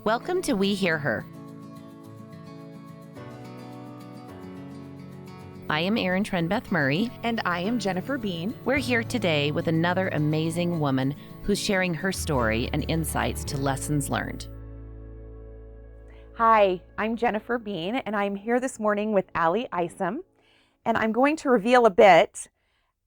Welcome to We Hear Her. I am Erin Trenbeth Murray. And I am Jennifer Bean. We're here today with another amazing woman who's sharing her story and insights to lessons learned. Hi, I'm Jennifer Bean, and I'm here this morning with Isom, and I'm going to reveal a bit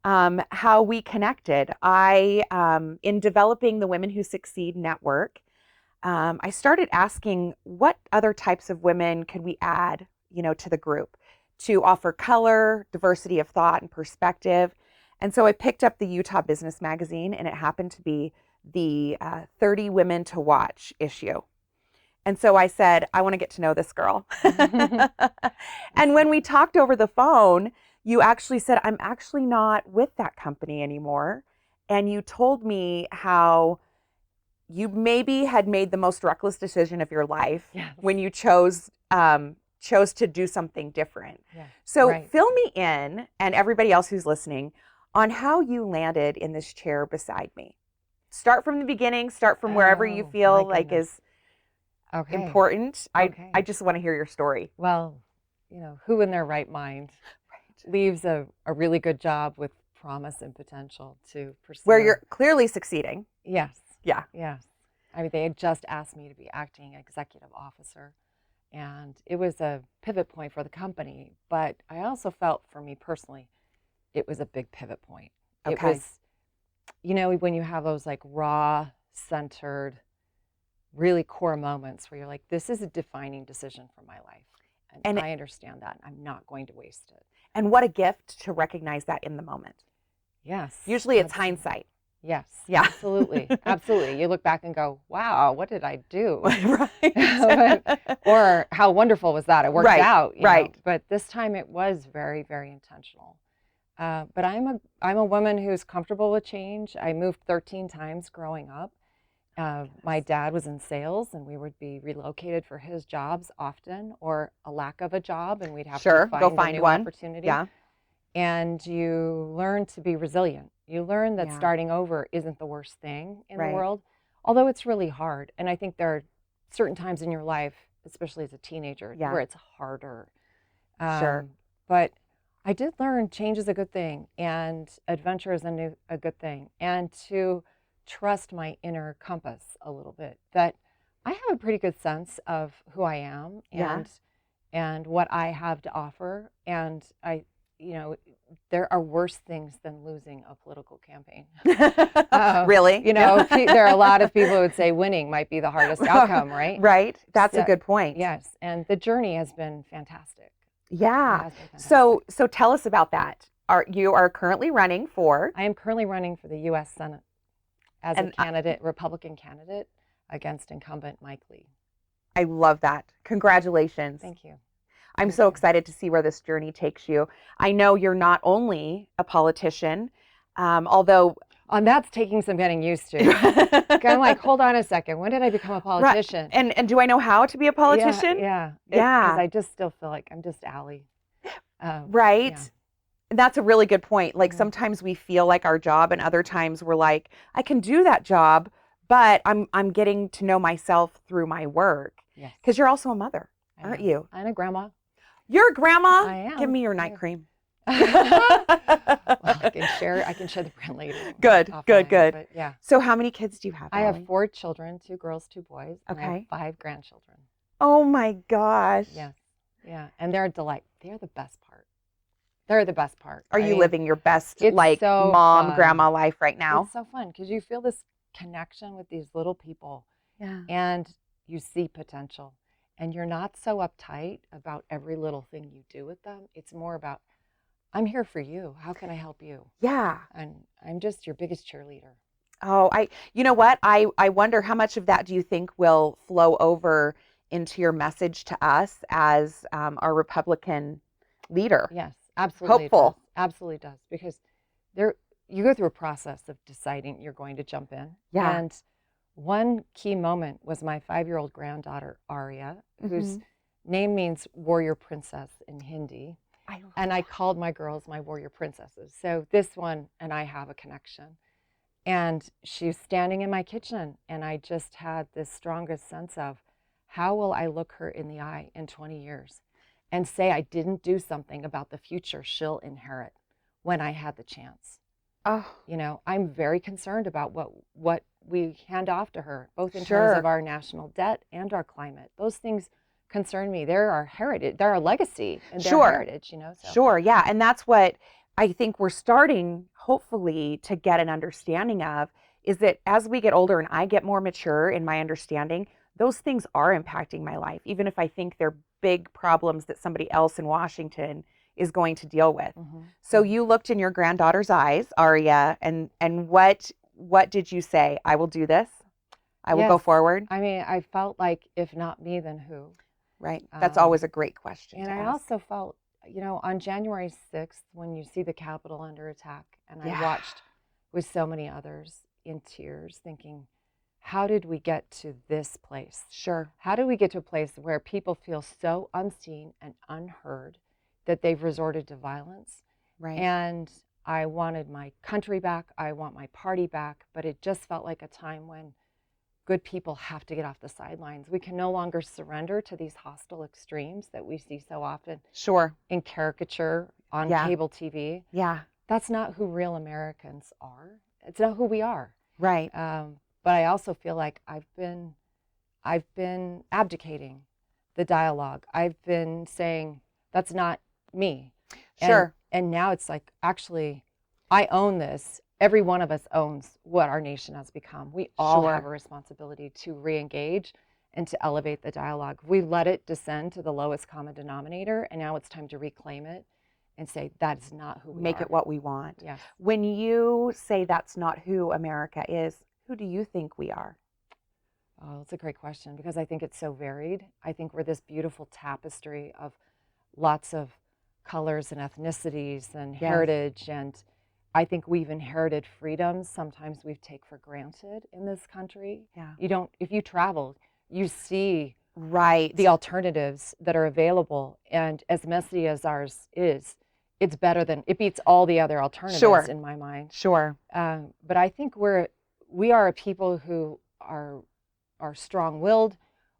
how we connected. In developing the Women Who Succeed network, I started asking what other types of women could we add, to the group to offer color, diversity of thought and perspective. And so I picked up the Utah Business Magazine, and it happened to be the 30 Women to Watch issue. And so I said, I want to get to know this girl. And when we talked over the phone, you actually said, I'm actually not with that company anymore. And you told me how you maybe had made the most reckless decision of your life when you chose to do something different. Yeah, so fill me in, and everybody else who's listening, on how you landed in this chair beside me. Start from the beginning, start from wherever you feel like is important. I just want to hear your story. Well, who in their right mind leaves a really good job with promise and potential to pursue. Where you're clearly succeeding. Yes. Yeah. Yes. I mean, they had just asked me to be acting executive officer, and it was a pivot point for the company. But I also felt, for me personally, it was a big pivot point. Okay. It was, when you have those like raw, centered, really core moments where you're like, this is a defining decision for my life. And I understand that. I'm not going to waste it. And what a gift to recognize that in the moment. Yes. Usually it's hindsight. Yes. Yeah. Absolutely. Absolutely. You look back and go, wow, what did I do? Right. Or how wonderful was that? It worked out. Right. But this time it was very, very intentional. But I'm a woman who's comfortable with change. I moved 13 times growing up. My dad was in sales, and we would be relocated for his jobs often, or a lack of a job, and we'd have to find a new opportunity. Yeah. And you learn to be resilient. You learn that starting over isn't the worst thing in the world, although it's really hard. And I think there are certain times in your life, especially as a teenager, where it's harder. Sure. But I did learn change is a good thing, and adventure is a good thing, and to trust my inner compass a little bit, that I have a pretty good sense of who I am and what I have to offer. And there are worse things than losing a political campaign. Really? There are a lot of people who would say winning might be the hardest outcome, right? Right. That's a good point. Yes. And the journey has been fantastic. Yeah. So tell us about that. You are currently running for? I am currently running for the U.S. Senate as a candidate, Republican candidate, against incumbent Mike Lee. I love that. Congratulations. Thank you. I'm so excited to see where this journey takes you. I know you're not only a politician, although... that's taking some getting used to. I'm like, hold on a second. When did I become a politician? Right. And do I know how to be a politician? Yeah. Because I just still feel like I'm just Allie. Right. Yeah. That's a really good point. Like sometimes we feel like our job, and other times we're like, I can do that job, but I'm getting to know myself through my work. Yes. Because you're also a mother, aren't you? I'm a grandma. You're a grandma? I am. Give me your night cream. Well, I can share the brand later. Good. But yeah. So how many kids do you have? I have 4 children, 2 girls, 2 boys. And Okay. I have 5 grandchildren. Oh my gosh. Yes. Yeah. And they're a delight. They're the best part. They're the best part. Are you living your best mom, fun. Grandma life right now? It's so fun because you feel this connection with these little people. Yeah. And you see potential. And you're not so uptight about every little thing you do with them. It's more about, I'm here for you. How can I help you? Yeah. And I'm just your biggest cheerleader. Oh, you know what? I wonder how much of that do you think will flow over into your message to us as our Republican leader? Yes, absolutely. Hopeful. Absolutely does. Because you go through a process of deciding you're going to jump in. Yeah. And one key moment was my 5-year-old granddaughter, Arya, whose name means warrior princess in Hindi. I called my girls my warrior princesses. So this one and I have a connection. And she's standing in my kitchen, and I just had this strongest sense of, how will I look her in the eye in 20 years and say I didn't do something about the future she'll inherit when I had the chance? Oh, You know, I'm very concerned about what we hand off to her, both in Sure. terms of our national debt and our climate. Those things concern me. They're our heritage, they're our legacy and their Sure. heritage, you know. So Sure. Yeah. And that's what I think we're starting, hopefully, to get an understanding of, is that as we get older and I get more mature in my understanding, those things are impacting my life, even if I think they're big problems that somebody else in Washington is going to deal with. So you looked in your granddaughter's eyes, Aria, and what did you say? I will do this. I will go Yes. forward. I mean, I felt like, if not me, then who? Right. That's always a great question. And to I ask. also felt, you know, on January 6th, when you see the Capitol under attack, and Yeah. I watched with so many others in tears, thinking, how did we get to this place? Sure. How do we get to a place where people feel so unseen and unheard that they've resorted to violence? Right. And I wanted my country back. I want my party back. But it just felt like a time when good people have to get off the sidelines. We can no longer surrender to these hostile extremes that we see so often Sure. in caricature on Yeah. cable TV. Yeah. That's not who real Americans are. It's not who we are. Right. But I also feel like I've been abdicating the dialogue. I've been saying that's not me. Sure. And now it's like, actually, I own this. Every one of us owns what our nation has become. We all Sure. have a responsibility to re-engage and to elevate the dialogue. We let it descend to the lowest common denominator, and now it's time to reclaim it and say that's not who we are. Make it what we want. Yes. When you say that's not who America is, who do you think we are? Oh, that's a great question, because I think it's so varied. I think we're this beautiful tapestry of lots of colors and ethnicities and Yes. heritage, and I think we've inherited freedoms sometimes we take for granted in this country. Yeah. You don't, if you travel, you see Right. the alternatives that are available, and as messy as ours is, it's better than, it beats all the other alternatives. Sure. In my mind. Sure. But I think we are a people who are strong-willed,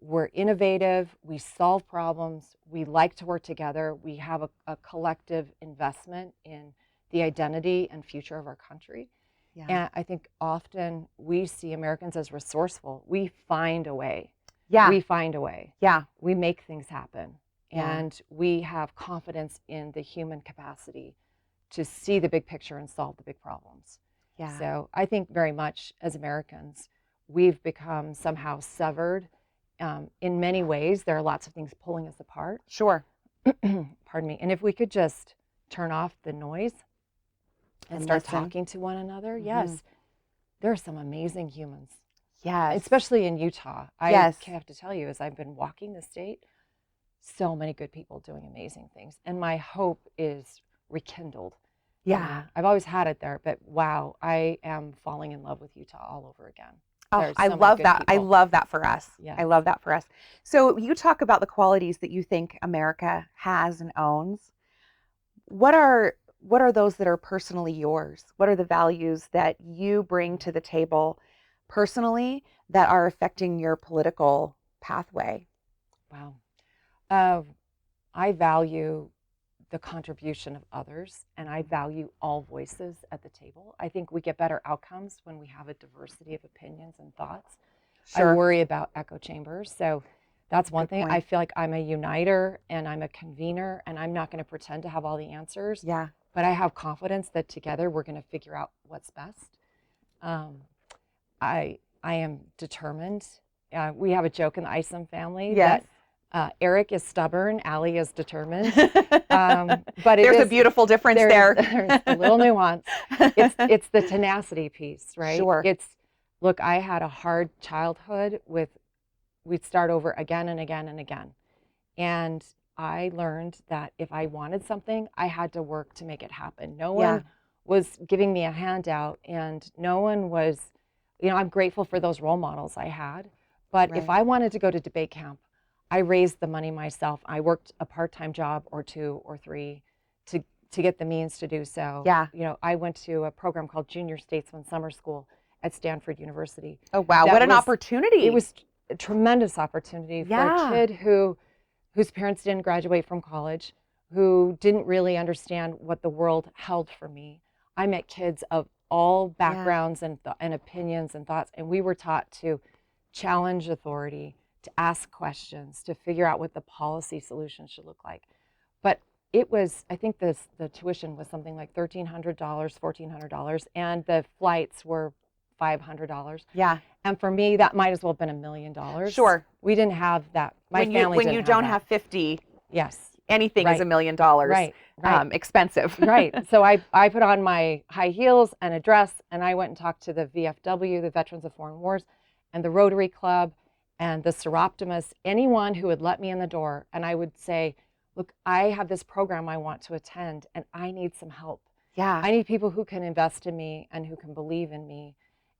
we're innovative, we solve problems, we like to work together, we have a collective investment in the identity and future of our country. Yeah. And I think often we see Americans as resourceful. We find a way. Yeah. We find a way. Yeah. We make things happen. Yeah. And we have confidence in the human capacity to see the big picture and solve the big problems. Yeah. So I think very much as Americans, we've become somehow severed. In many ways, there are lots of things pulling us apart. Sure. Pardon me. And if we could just turn off the noise and start listen. talking to one another, Mhm. yes, there are some amazing humans, Yes. especially in Utah. Yes. I have to tell you, as I've been walking the state, so many good people doing amazing things. And my hope is rekindled. Yeah. I've always had it there, but wow, I am falling in love with Utah all over again. Oh, There's I so many love good that. I people. love that for us. Yeah. I love that for us. So you talk about the qualities that you think America has and owns. What are those that are personally yours? What are the values that you bring to the table personally that are affecting your political pathway? Wow. I value the contribution of others, and I value all voices at the table. I think we get better outcomes when we have a diversity of opinions and thoughts. I worry about echo chambers. So that's one Good thing. point. I feel like I'm a uniter and I'm a convener, and I'm not going to pretend to have all the answers. Yeah. But I have confidence that together we're going to figure out what's best. I am determined. We have a joke in the Isom family Yes. that Eric is stubborn, Allie is determined. But There's a beautiful difference there. There's a little nuance. It's the tenacity piece, right? Sure. Look, I had a hard childhood we'd start over again and again and again. And I learned that if I wanted something, I had to work to make it happen. No one was giving me a handout, and no one was, I'm grateful for those role models I had. But if Right. I wanted to go to debate camp, I raised the money myself. I worked a part-time job or 2 or 3 to get the means to do so. Yeah. I went to a program called Junior Statesman Summer School at Stanford University. Oh, wow. That What an was- opportunity. a tremendous opportunity for a kid whose parents didn't graduate from college, who didn't really understand what the world held for me. I met kids of all backgrounds and opinions and thoughts, and we were taught to challenge authority, to ask questions, to figure out what the policy solution should look like. But it was, I think the tuition was something like $1,300, $1,400, and the flights were $500. Yeah. And for me, that might as well have been $1 million. Sure. We didn't have that. My family when didn't you have don't that. have 50, Yes. anything is $1 million. Right. Expensive. Right. So I put on my high heels and a dress, and I went and talked to the VFW, the Veterans of Foreign Wars, and the Rotary Club, and the Seroptimists, anyone who would let me in the door. And I would say, look, I have this program I want to attend, and I need some help. Yeah. I need people who can invest in me and who can believe in me.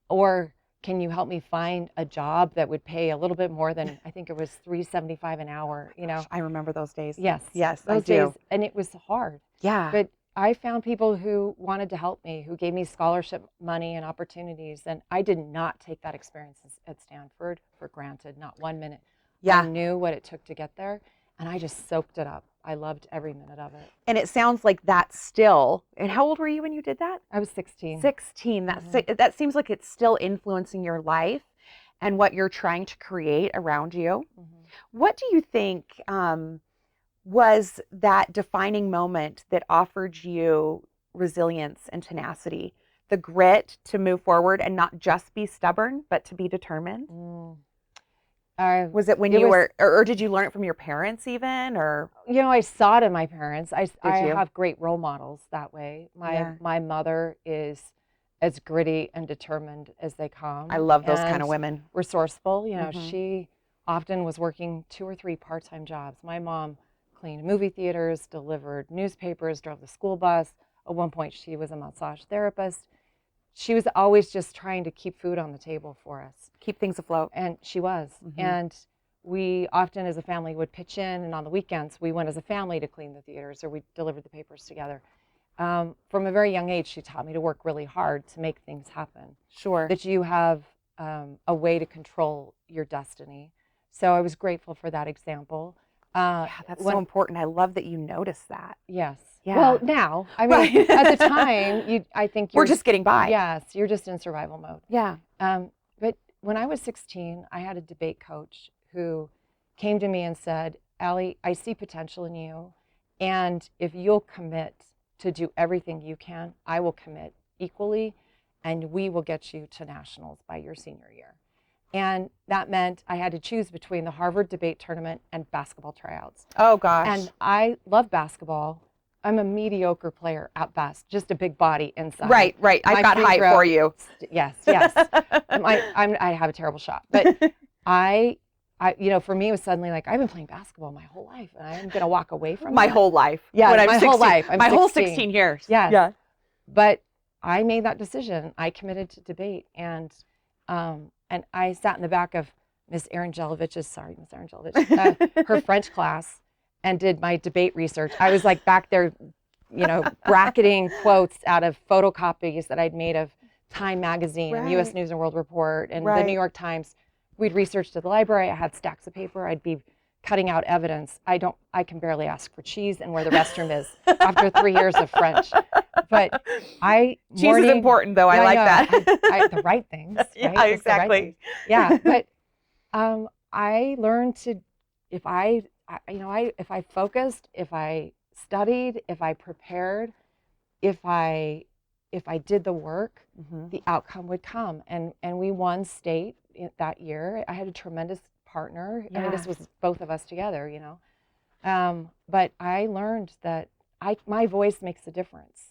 Or can you help me find a job that would pay a little bit more than, I think it was $3.75 an hour, you know? Gosh, I remember those days. Yes. Yes, those I do. days, and it was hard. Yeah. But I found people who wanted to help me, who gave me scholarship money and opportunities. And I did not take that experience at Stanford for granted, not 1 minute. Yeah. I knew what it took to get there, and I just soaked it up. I loved every minute of it. And it sounds like that still, and how old were you when you did that? I was 16. 16. That seems like it's still influencing your life and what you're trying to create around you. What do you think was that defining moment that offered you resilience and tenacity, the grit to move forward and not just be stubborn, but to be determined? Was it when you were, or did you learn it from your parents even, or? You know, I saw it in my parents. I you? have great role models that way. My mother is as gritty and determined as they come. I love those kind of women. Resourceful. You know, she often was working 2 or 3 part-time jobs. My mom cleaned movie theaters, delivered newspapers, drove the school bus. At one point, she was a massage therapist. She was always just trying to keep food on the table for us. Keep things afloat. And she was. And we often as a family would pitch in, and on the weekends we went as a family to clean the theaters, or we delivered the papers together. From a very young age, she taught me to work really hard to make things happen. Sure. That you have a way to control your destiny. So I was grateful for that example. Yeah, that's so important. I love that you noticed that. Yes. Yeah. Well, now, I mean, at the time, I think we're just getting by. Yes, you're just in survival mode. Yeah. But when I was 16, I had a debate coach who came to me and said, Allie, I see potential in you, and if you'll commit to do everything you can, I will commit equally, and we will get you to nationals by your senior year. And that meant I had to choose between the Harvard debate tournament and basketball tryouts. Oh, gosh. And I love basketball. I'm a mediocre player at best, just a big body inside. Right. I've got height for you. Yes. I have a terrible shot. But I, for me, it was suddenly like, I've been playing basketball my whole life, and I'm going to walk away from my whole life. Yeah, when my whole life. My whole 16 years. Yes. Yeah. But I made that decision. I committed to debate, and I sat in the back of Miss Arangelovich's, her French class, and did my debate research. I was like back there, bracketing quotes out of photocopies that I'd made of Time Magazine and U.S. News and World Report and the New York Times. We'd researched at the library. I had stacks of paper. I'd be cutting out evidence. I can barely ask for cheese and where the restroom is after 3 years of French. But cheese is important, though. I like that. The right things. Right? Yeah, exactly. Right, yeah, but I learned to, if I focused, if I studied, if I prepared, if I did the work, the outcome would come. And we won state that year. I had a tremendous partner. Yeah. I mean, this was both of us together, but I learned that my voice makes a difference.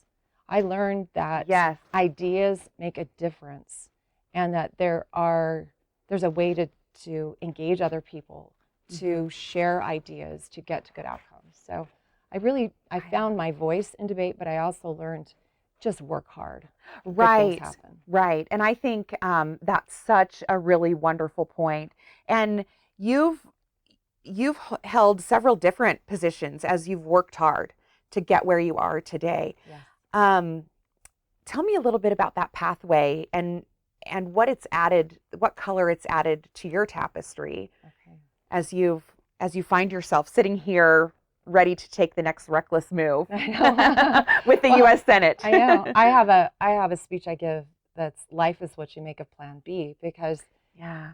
I learned that ideas make a difference, and that there's a way to engage other people, to share ideas, to get to good outcomes. So I found my voice in debate, but I also learned just work hard. Right. And I think that's such a really wonderful point. And you've held several different positions as you've worked hard to get where you are today. Yes. Tell me a little bit about that pathway and what it's added, what color it's added to your tapestry Okay. as you find yourself sitting here ready to take the next reckless move I know. with the Well, U.S. Senate. I know. I have a speech I give that's life is what you make of Plan B, because Yeah.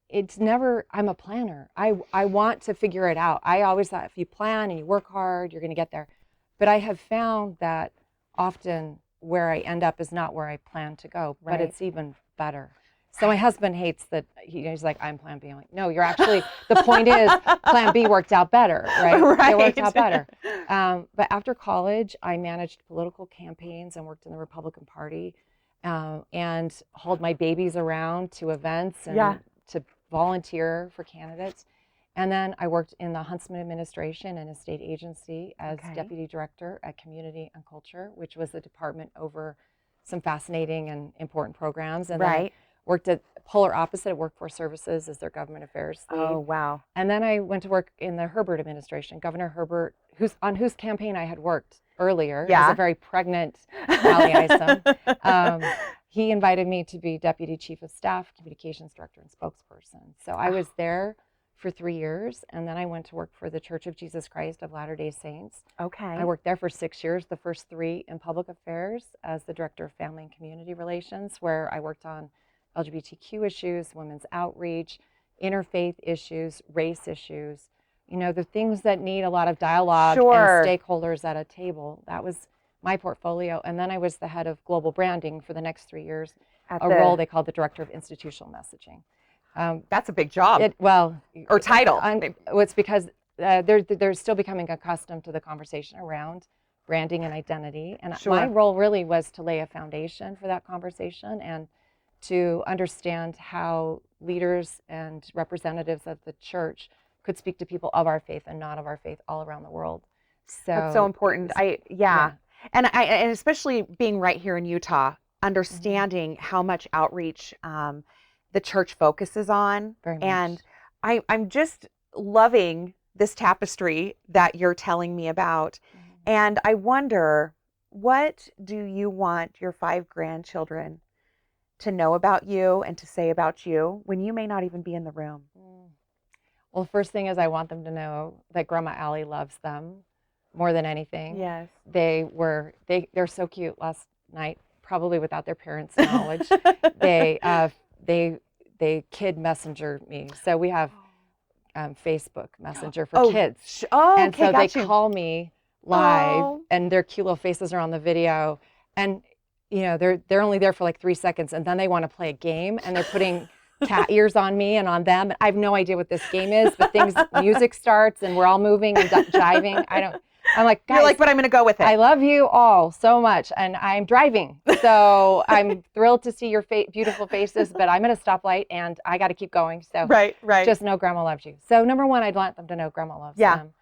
it's never, I'm a planner. I want to figure it out. I always thought if you plan and you work hard, you're going to get there. But I have found that often where I end up is not where I plan to go, but Right. it's even better. So my husband hates that. He's like, I'm Plan B. I'm like, no, you're actually, the point is Plan B worked out better, right? Right. It worked out better. But after college, I managed political campaigns and worked in the Republican Party, and hauled my babies around to events and Yeah. to volunteer for candidates. And then I worked in the Huntsman administration and a state agency as Okay. deputy director at Community and Culture, which was the department over some fascinating and important programs. And then I Right. worked at polar opposite at Workforce Services as their government affairs lead. Oh, wow. And then I went to work in the Herbert administration, Governor Herbert, on whose campaign I had worked earlier Yeah. as a very pregnant Allie Isom. He invited me to be deputy chief of staff, communications director, and spokesperson. So I was there for 3 years, and then I went to work for the Church of Jesus Christ of Latter-day Saints. Okay. I worked there for 6 years, the first 3 in public affairs as the director of family and community relations, where I worked on LGBTQ issues, women's outreach, interfaith issues, race issues, the things that need a lot of dialogue Sure. and stakeholders at a table. That was my portfolio. And then I was the head of global branding for the next 3 years, role they called the director of institutional messaging. That's a big job. Or title. It's because they're still becoming accustomed to the conversation around branding and identity. And Sure. my role really was to lay a foundation for that conversation and to understand how leaders and representatives of the church could speak to people of our faith and not of our faith all around the world. So That's so important. And especially being right here in Utah, understanding how much outreach the church focuses on. Very much. And I'm just loving this tapestry that you're telling me about. And I wonder, what do you want your 5 grandchildren to know about you and to say about you when you may not even be in the room? Well, the first thing is I want them to know that Grandma Allie loves them more than anything. Yes. They're so cute last night, probably without their parents' knowledge. They kid messenger me. So we have Facebook Messenger for kids. Okay, and so got they you. call me live and their cute little faces are on the video. And they're only there for like 3 seconds, and then they want to play a game, and they're putting cat ears on me and on them. I have no idea what this game is, but music starts and we're all moving and jiving. I'm like, guys, you're like, but I'm going to go with it. I love you all so much, and I'm driving, so I'm thrilled to see your beautiful faces, but I'm at a stoplight and I got to keep going. So right. just know Grandma loves you. So number 1, I'd want them to know Grandma loves them.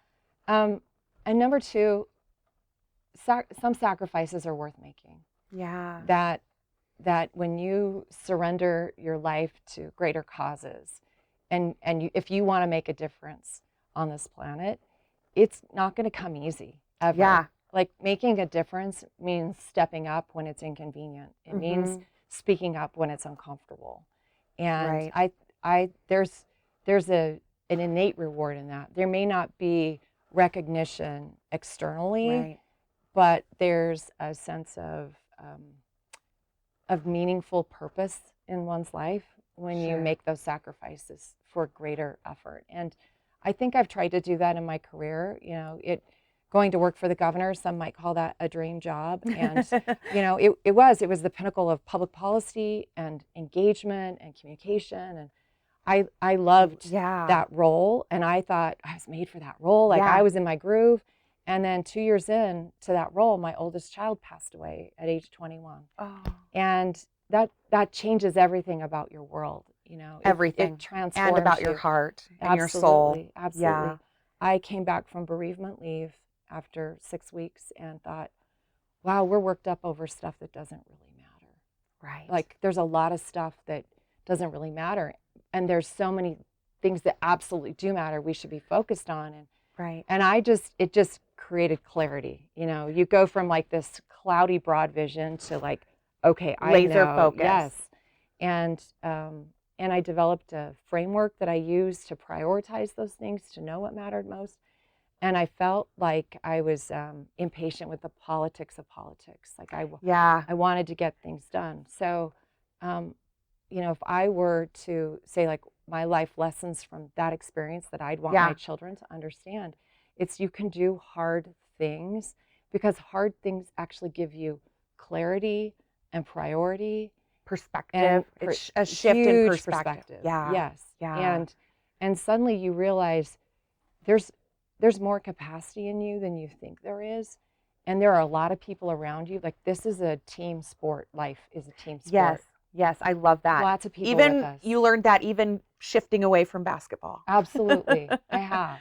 And number 2, some sacrifices are worth making. Yeah. That when you surrender your life to greater causes, and if you want to make a difference on this planet, it's not going to come easy ever. Yeah. Like, making a difference means stepping up when it's inconvenient. It means speaking up when it's uncomfortable. And there's an innate reward in that. There may not be recognition externally, but there's a sense of meaningful purpose in one's life when you make those sacrifices for greater effort. And I think I've tried to do that in my career. Going to work for the governor, some might call that a dream job. And, it was the pinnacle of public policy and engagement and communication. And I loved that role. And I thought I was made for that role. I was in my groove. And then 2 years in to that role, my oldest child passed away at age 21. Oh. And that changes everything about your world. Everything. It transforms and about you. your heart and your soul. Absolutely. Yeah. I came back from bereavement leave after 6 weeks and thought, wow, we're worked up over stuff that doesn't really matter. Right. Like, there's a lot of stuff that doesn't really matter. And there's so many things that absolutely do matter we should be focused on. And it just created clarity. You go from like this cloudy broad vision to like, okay, I laser know. focus. Yes. And I developed a framework that I used to prioritize those things, to know what mattered most. And I felt like I was impatient with the politics of politics. Like I wanted to get things done. So, if I were to say like my life lessons from that experience that I'd want my children to understand, it's you can do hard things because hard things actually give you clarity and priority. Perspective. It's a shift in perspective. Yeah. Yes. Yeah. And suddenly you realize there's more capacity in you than you think there is. And there are a lot of people around you. Like this is a team sport. Life is a team sport. Yes, I love that. Lots of people even with us. You learned that even shifting away from basketball. Absolutely. I have.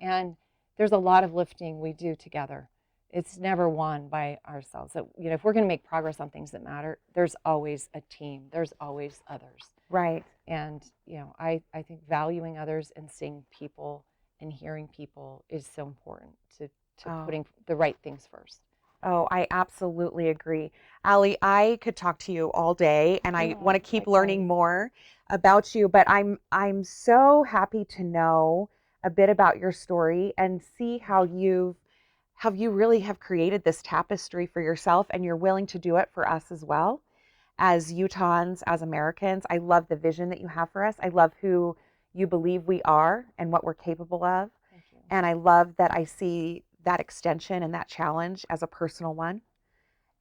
And there's a lot of lifting we do together. It's never won by ourselves. So, if we're going to make progress on things that matter, there's always a team. There's always others. Right. And, I think valuing others and seeing people and hearing people is so important to putting the right things first. Oh, I absolutely agree. Allie, I could talk to you all day and I want to keep learning more about you, but I'm so happy to know a bit about your story and see how you really have created this tapestry for yourself, and you're willing to do it for us as well as Utahns, as Americans. I love the vision that you have for us. I love who you believe we are and what we're capable of. Thank you. And I love that I see that extension and that challenge as a personal one.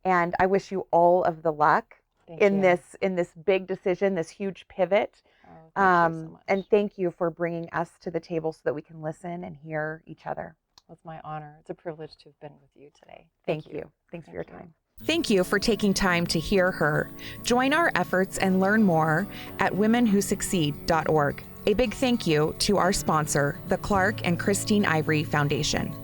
And I wish you all of the luck in this big decision, this huge pivot. Thank you so much. And thank you for bringing us to the table so that we can listen and hear each other. It's my honor. It's a privilege to have been with you today. Thank you. Thanks for your time. Thank you for taking time to hear her. Join our efforts and learn more at womenwhosucceed.org. A big thank you to our sponsor, the Clark and Christine Ivory Foundation.